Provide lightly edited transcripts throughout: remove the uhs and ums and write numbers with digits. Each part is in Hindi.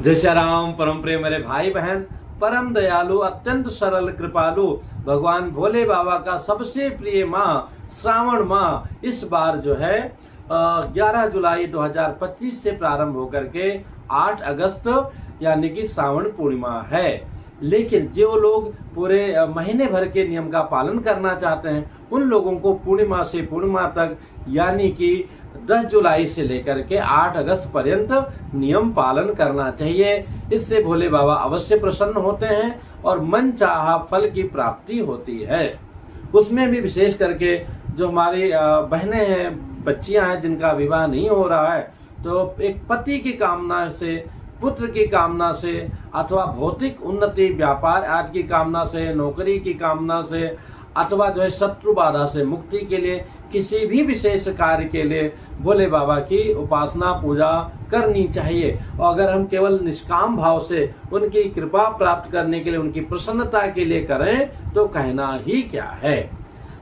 जय श्री राम। परम प्रिय मेरे भाई बहन, परम दयालु, अत्यंत सरल कृपालु भगवान भोले बाबा का सबसे प्रिय माह श्रावण माह इस बार जो है 11 जुलाई 2025 से प्रारंभ होकर के 8 अगस्त यानी कि श्रावण पूर्णिमा है। लेकिन जो लोग पूरे महीने भर के नियम का पालन करना चाहते हैं उन लोगों को पूर्णिमा से पूर्णिमा तक यानी कि 10 जुलाई से लेकर के 8 अगस्त पर्यंत नियम पालन करना चाहिए। इससे भोले बाबा अवश्य प्रसन्न होते हैं और मन चाहा फल की प्राप्ति होती है। उसमें भी विशेष करके जो हमारी बहनें हैं, बच्चियां हैं जिनका विवाह नहीं हो रहा है, तो एक पति की कामना से, पुत्र की कामना से अथवा भौतिक उन्नति, व्यापार आदि की कामना से, नौकरी की कामना से अथवा जो है शत्रु बाधा से मुक्ति के लिए, किसी भी विशेष कार्य के लिए भोले बाबा की उपासना पूजा करनी चाहिए। और अगर हम केवल निष्काम भाव से उनकी कृपा प्राप्त करने के लिए, उनकी प्रसन्नता के लिए करें तो कहना ही क्या है।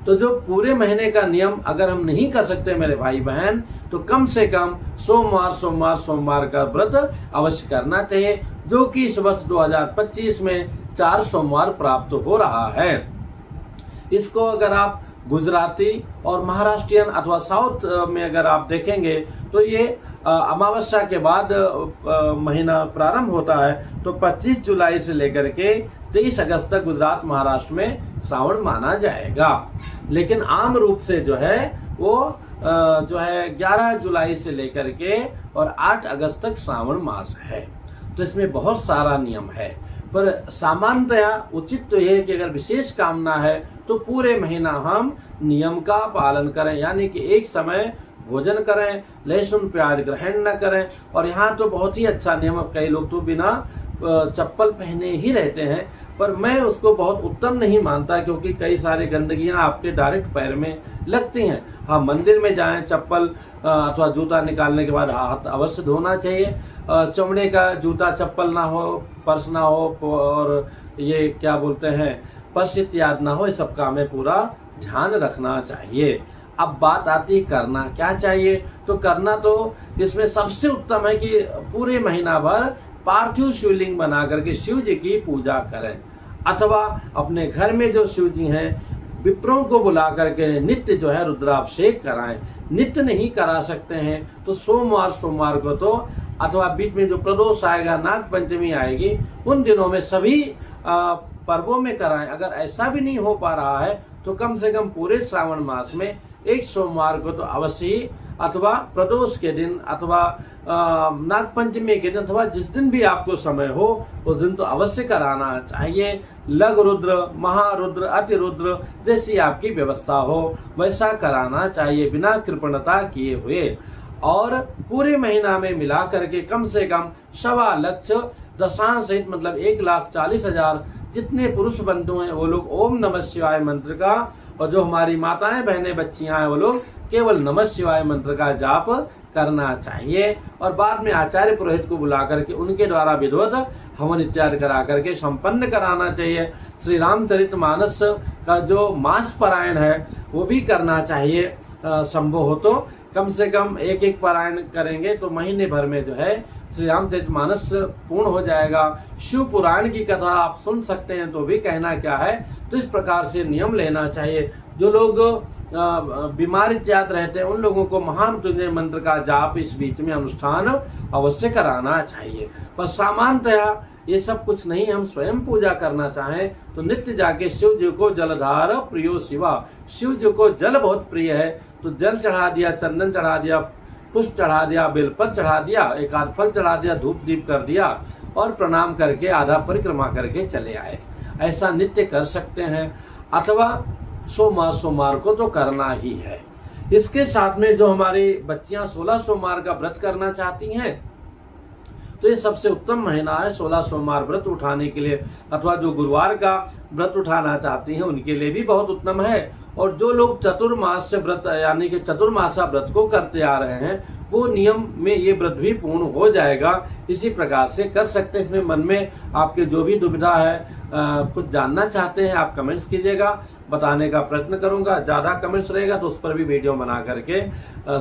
तो जो पूरे महीने का नियम अगर हम नहीं कर सकते मेरे भाई बहन, तो कम से कम सोमवार का व्रत अवश्य करना चाहिए, जो कि इस वर्ष 2025 में 4 सोमवार प्राप्त हो रहा है। इसको अगर आप गुजराती और महाराष्ट्रियन अथवा साउथ में अगर आप देखेंगे तो ये अमावस्या के बाद महीना प्रारंभ होता है। तो 25 जुलाई से लेकर के 23 अगस्त तक गुजरात महाराष्ट्र में श्रावण माना जाएगा। लेकिन आम रूप से जो है वो जो है 11 जुलाई से लेकर के और 8 अगस्त तक श्रावण मास है। तो इसमें बहुत सारा नियम है, पर सामान्यतया उचित तो यह है कि अगर विशेष कामना है तो पूरे महीना हम नियम का पालन करें, यानी कि एक समय भोजन करें, लहसुन प्याज ग्रहण न करें। और यहाँ तो बहुत ही अच्छा नियम, कई लोग तो बिना चप्पल पहने ही रहते हैं, पर मैं उसको बहुत उत्तम नहीं मानता, क्योंकि कई सारी गंदगियां आपके डायरेक्ट पैर में लगती हैं। हाँ, मंदिर में जाएं, चप्पल अथवा जूता निकालने के बाद हाथ अवश्य धोना चाहिए। चमड़े का जूता चप्पल ना हो, पर्स ना हो और ये क्या बोलते हैं पर्स इत्यादि ना हो, इस सब का हमें पूरा ध्यान रखना चाहिए। अब बात आती करना क्या चाहिए, तो करना तो इसमें सबसे उत्तम है कि पूरे महीना भर पार्थिव शिवलिंग बना करके शिव जी की पूजा करें, अथवा अपने घर में जो शिव जी हैं विप्रों को बुला करके नित्य जो है रुद्राभिषेक कराएं। नित्य नहीं करा सकते हैं तो सोमवार को तो, अथवा बीच में जो प्रदोष आएगा, नाग पंचमी आएगी, उन दिनों में सभी पर्वों में कराएं। अगर ऐसा भी नहीं हो पा रहा है तो कम से कम पूरे श्रावण मास में एक सोमवार को तो अवश्य, अथवा प्रदोष के दिन, अथवा नाग पंचमी के दिन, अथवा जिस दिन भी आपको समय हो उस दिन तो अवश्य कराना चाहिए। लघु रुद्र, महारुद्र, अतिरुद्र जैसी आपकी व्यवस्था हो वैसा कराना चाहिए, बिना कृपणता किए हुए। और पूरे महीना में मिला करके कम से कम 1.25 लाख दशांश सहित, मतलब 1,40,000 जितने पुरुष बंधु हैं वो लोग ओम नमः शिवाय मंत्र का, और जो हमारी माताएं बहनें बच्चियां हैं वो लोग केवल नमः शिवाय मंत्र का जाप करना चाहिए। और बाद में आचार्य पुरोहित को बुला करके उनके द्वारा विधिवत हवन इत्यादि करा करके संपन्न कराना चाहिए। श्री रामचरितमानस का जो मास पारायण है वो भी करना चाहिए। संभव हो तो कम से कम एक पारायण करेंगे तो महीने भर में जो है श्री रामचरितमानस पूर्ण हो जाएगा। शिव पुराण की कथा आप सुन सकते हैं तो भी कहना क्या है। तो इस प्रकार से नियम लेना चाहिए। जो लोग बीमार इत्यादि रहते हैं उन लोगों को महामृत्युंजय मंत्र का जाप इस बीच में अनुष्ठान अवश्य कराना चाहिए। पर सामान्यतः ये सब कुछ नहीं, हम स्वयं पूजा करना चाहें तो नित्य जाके शिव जी को जलधार प्रियो शिवा, शिव जी को जल बहुत प्रिय है तो जल चढ़ा दिया, चंदन चढ़ा दिया, पुष्प चढ़ा दिया, बेलपत्र चढ़ा दिया, एक आध फल चढ़ा दिया, धूप दीप कर दिया और प्रणाम करके आधा परिक्रमा करके चले आए। ऐसा नित्य कर सकते हैं, अथवा सोमवार को तो करना ही है। इसके साथ में जो हमारी बच्चियां 16 सोमवार का व्रत करना चाहती हैं तो ये सबसे उत्तम महीना है 16 सोमवार व्रत उठाने के लिए, अथवा जो गुरुवार का व्रत उठाना चाहती हैं उनके लिए भी बहुत उत्तम है। और जो लोग चतुर्मास से व्रत यानी कि चतुर्मासा व्रत को करते आ रहे हैं वो नियम में ये व्रत भी पूर्ण हो जाएगा। इसी प्रकार से कर सकते हैं। इसमें मन में आपके जो भी दुविधा है, कुछ जानना चाहते हैं आप कमेंट्स कीजिएगा। बताने का प्रयत्न करूंगा। ज़्यादा कमेंट्स रहेगा तो उस पर भी वीडियो बना करके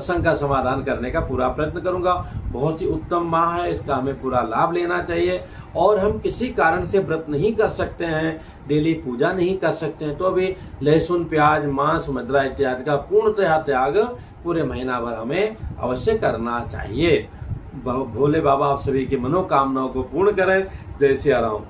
शंका समाधान करने का पूरा प्रयत्न करूंगा। बहुत ही उत्तम माह है, इसका हमें पूरा लाभ लेना चाहिए। और हम किसी कारण से व्रत नहीं कर सकते हैं, डेली पूजा नहीं कर सकते हैं, तो अभी लहसुन, प्याज, मांस, मदिरा इत्यादि का पूर्णतः त्याग पूरे महीना भर हमें अवश्य करना चाहिए। भोले बाबा आप सभी की मनोकामनाओं को पूर्ण करें। जय सिया राम।